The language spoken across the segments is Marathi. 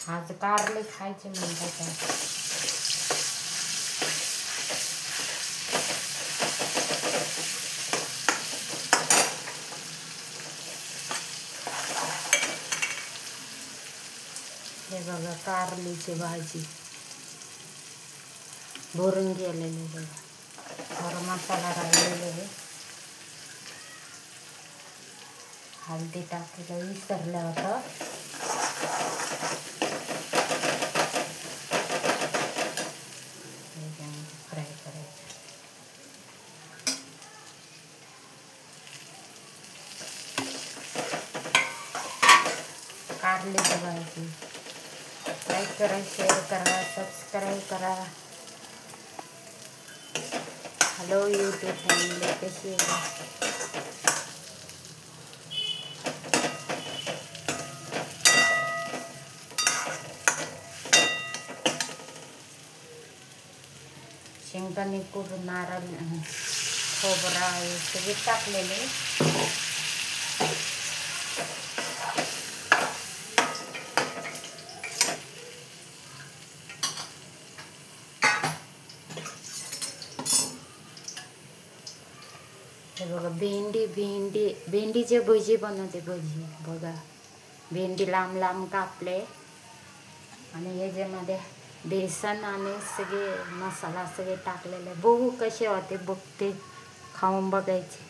आज कारले खायचे म्हणतात. हे बघा कारलीची भाजी भरून गेलेली बघा. थोडा मसाला राहिलेला आहे. हळदी टाकायला विसरलं होतं. फ्राय करायचं. कारलीची भाजी लाईक करा, शेअर करा, सबस्क्राईब करा. हॅलो यूट्यूब फॅमिली, कशी आहे? शेंगदाणे करून नारळ खोबरा हे सगळे टाकलेले. हे बघा भेंडीचे भजी बनवते. भजी बघा, भेंडी लांब लांब कापले आणि याच्यामध्ये बेसन आणि सगळे मसाला सगळे टाकलेले. बघू कसे होते, बघते, खाऊन बघायचे.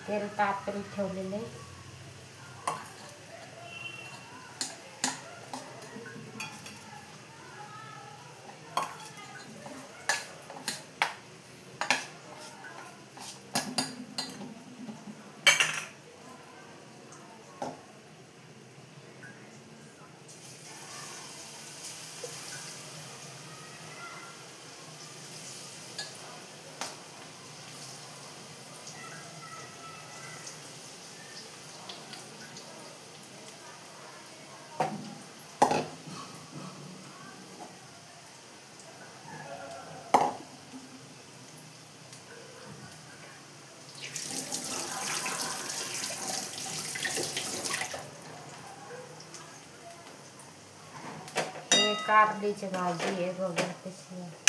तेल तापवून ठेवलेले. कारलीची भाजी आहे बघा कशी आहे.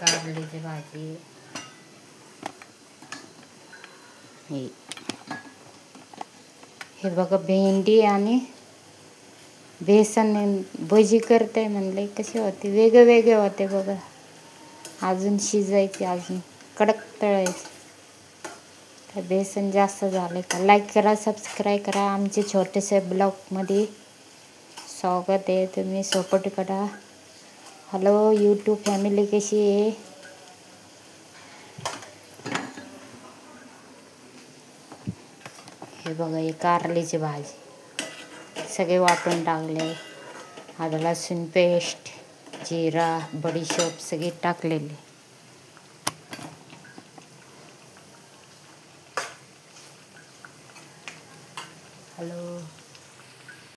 कारलीची भाजी हे बघा. भेंडी आणि बेसन भजी करते म्हणले. कसे होते, वेगळे वेगळे होते बघा. अजून शिजायचे, अजून कडक तळायचे. बेसन जास्त झाले का लाईक करा, सबस्क्राईब करा. आमचे छोटेसे ब्लॉगमध्ये स्वागत आहे. तुम्ही सपोर्ट करा. हॅलो यूट्यूब फॅमिली, कशी आहे? हे बघा, हे कारलीची भाजी सगळे वाटून टाकले. आलं लसूण पेस्ट, जिरा, बडीशोप सगळे टाकलेले. हॅलो.